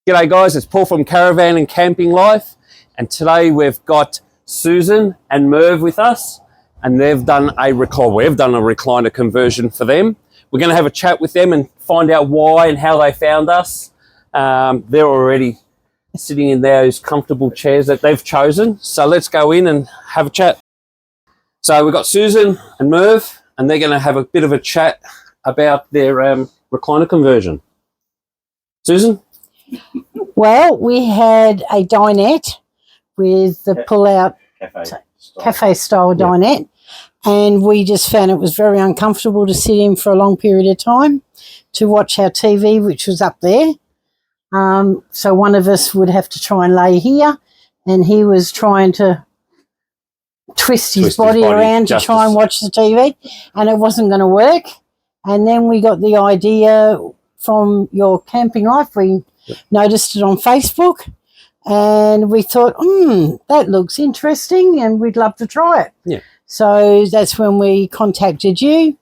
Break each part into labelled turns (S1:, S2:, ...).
S1: G'day guys, it's Paul from Caravan and Camping Life, and today we've got Susan and Merv with us, and they've done a recliner conversion for them. We're going to have a chat with them and find out why and how they found us. They're already sitting in those comfortable chairs that they've chosen, so let's go in and have a chat. So we've got Susan and Merv, and they're going to have a bit of a chat about their recliner conversion. Susan?
S2: Well, we had a dinette with the pull-out cafe-style dinette, and we just found it was very uncomfortable to sit in for a long period of time to watch our TV, which was up there. So one of us would have to try and lay here, and he was trying to twist his body around to try and watch the TV, and it wasn't going to work. And then we got the idea from your Camping Life. We noticed it on Facebook, and we thought, that looks interesting and we'd love to try it. Yeah. So that's when we contacted you,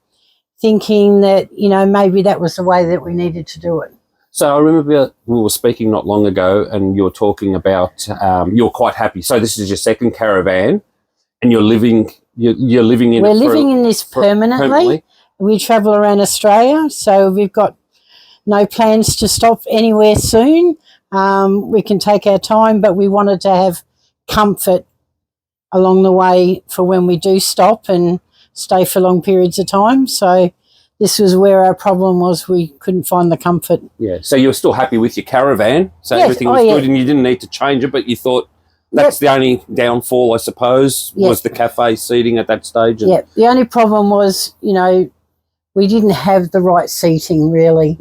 S2: thinking that, you know, maybe that was the way that we needed to do it.
S1: So I remember we were speaking not long ago, and you were talking about you're quite happy. So this is your second caravan, and you're living in. We're
S2: living in this permanently. We travel around Australia, so we've got no plans to stop anywhere soon. We can take our time, but we wanted to have comfort along the way for when we do stop and stay for long periods of time. So this was where our problem was. We couldn't find the comfort. Yeah.
S1: So you were still happy with your caravan. So yes, everything was good, and you didn't need to change it, but you thought that's the only downfall, I suppose, was the cafe seating at that stage.
S2: Yeah. The only problem was, you know, we didn't have the right seating really.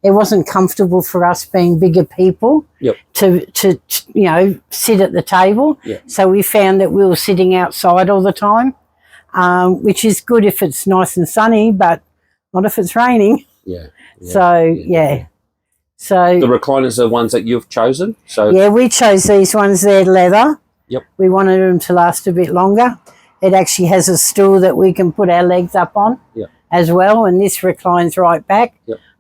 S2: It wasn't comfortable for us being bigger people to you know, sit at the table. So we found that we were sitting outside all the time, which is good if it's nice and sunny, but not if it's raining. So So
S1: the recliners are ones that you've chosen? So
S2: yeah, we chose these ones. They're leather. We wanted them to last a bit longer. It actually has a stool that we can put our legs up on as well, and this reclines right back.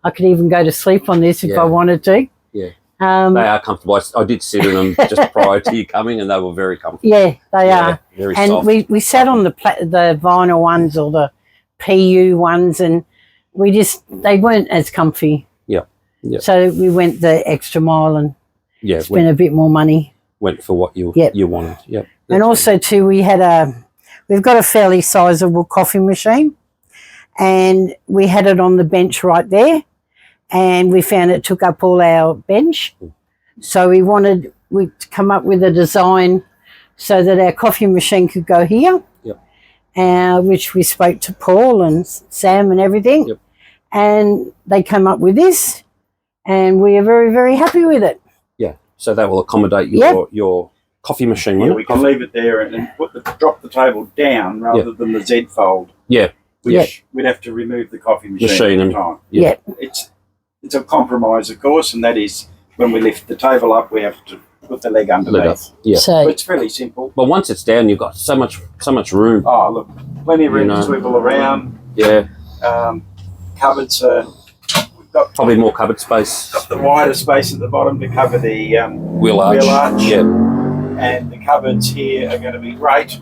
S2: I could even go to sleep on this if I wanted to.
S1: They are comfortable. I did sit in them just prior to you coming, and they were very comfortable.
S2: Yeah, they are.
S1: Very
S2: and
S1: soft.
S2: we sat on the vinyl ones or the PU ones, and they weren't as comfy. So we went the extra mile and spent a bit more money.
S1: Went for what you wanted.
S2: And also too, we've got a fairly sizable coffee machine, and we had it on the bench right there, and we found it took up all our bench. So we wanted to come up with a design so that our coffee machine could go here, which we spoke to Paul and Sam and everything, and they came up with this, and we are very, very happy with it.
S1: So that will accommodate your coffee machine.
S3: We can leave it there and drop the table down rather than the Z fold. Which we'd have to remove the coffee machine at the time. It's a compromise, of course, and that is when we lift the table up, we have to put the leg underneath. So it's fairly simple.
S1: But once it's down, you've got so much room.
S3: Oh, look, plenty of room to swivel around. Cupboards. We've got
S1: probably more cupboard space.
S3: Got the wider space at the bottom to cover the
S1: wheel arch.
S3: And the cupboards here are going to be great.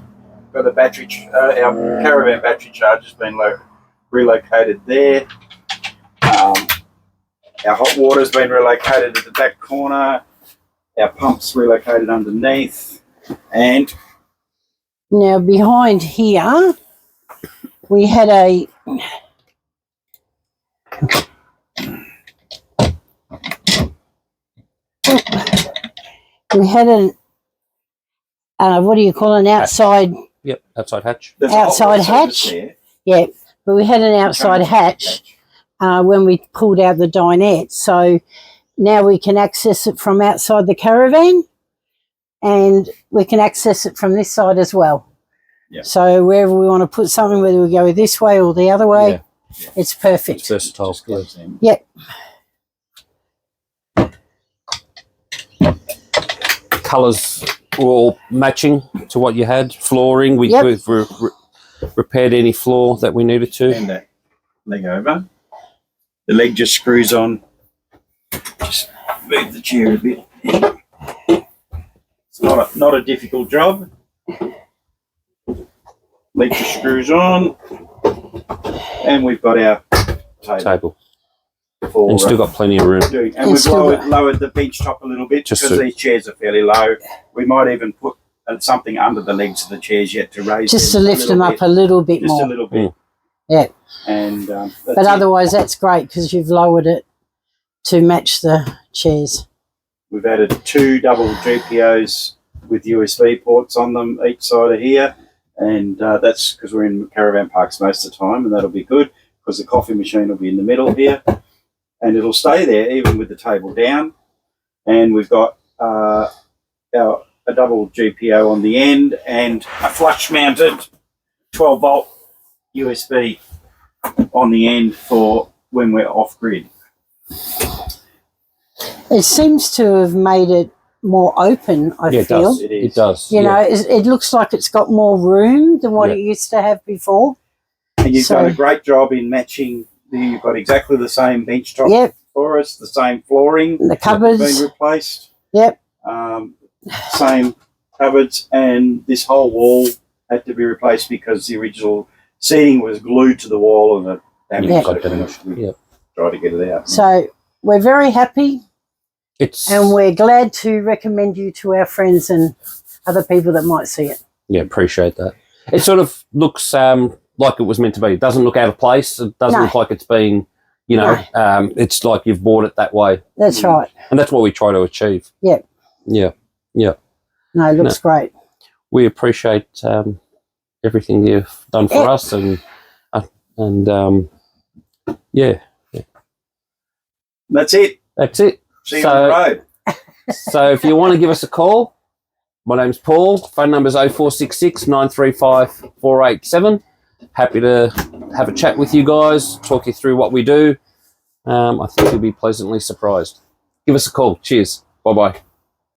S3: Got a battery, our caravan battery charge has been relocated there. Our hot water's been relocated at the back corner. Our pump's relocated underneath. And
S2: now behind here, we had a what do you call an outside?
S1: Outside hatch.
S2: Outside hatch. But we had an outside hatch when we pulled out the dinette. So now we can access it from outside the caravan, and we can access it from this side as well. So wherever we want to put something, whether we go this way or the other way, it's perfect.
S1: It's versatile. Colours were all matching to what you had. Flooring, we've repaired any floor that we needed to.
S3: And that leg over. The leg just screws on. Just move the chair a bit. It's not a difficult job. Leave the screws on, and we've got our table.
S1: And still got plenty of room.
S3: And we've lowered the bench top a little bit because these chairs are fairly low. We might even put something under the legs of the chairs yet to raise
S2: just to lift them up a little bit more.
S3: Just a little bit.
S2: Yeah.
S3: And
S2: but otherwise, that's great because you've lowered it to match the chairs.
S3: We've added 2 double GPOs with USB ports on them each side of here, and that's because we're in caravan parks most of the time, and that'll be good because the coffee machine will be in the middle here, and it'll stay there even with the table down. And we've got a double GPO on the end and a flush mounted 12-volt USB on the end for when we're off grid.
S2: It seems to have made it more open, I feel.
S1: It does. It does.
S2: You know, it looks like it's got more room than what it used to have before.
S3: And you've done a great job in matching. You've got exactly the same bench top for us, the same flooring.
S2: The cupboards.
S3: Been replaced.
S2: Yep.
S3: Same cupboards, and this whole wall had to be replaced because the original seating was glued to the wall and it damaged. Try to get it out.
S2: So we're very happy. And we're glad to recommend you to our friends and other people that might see it.
S1: Yeah, appreciate that. It sort of looks like it was meant to be. It doesn't look out of place. It doesn't look like it's been, you know, it's like you've bought it that way.
S2: That's right.
S1: And that's what we try to achieve.
S2: Yeah.
S1: Yeah. Yeah.
S2: No, it looks great.
S1: We appreciate everything you've done for us and yeah.
S3: That's it.
S1: That's it.
S3: See you on the road.
S1: So if you want to give us a call, my name's Paul. Phone number's 0466 935 487. Happy to have a chat with you guys, talk you through what we do. I think you'll be pleasantly surprised. Give us a call. Cheers. Bye-bye.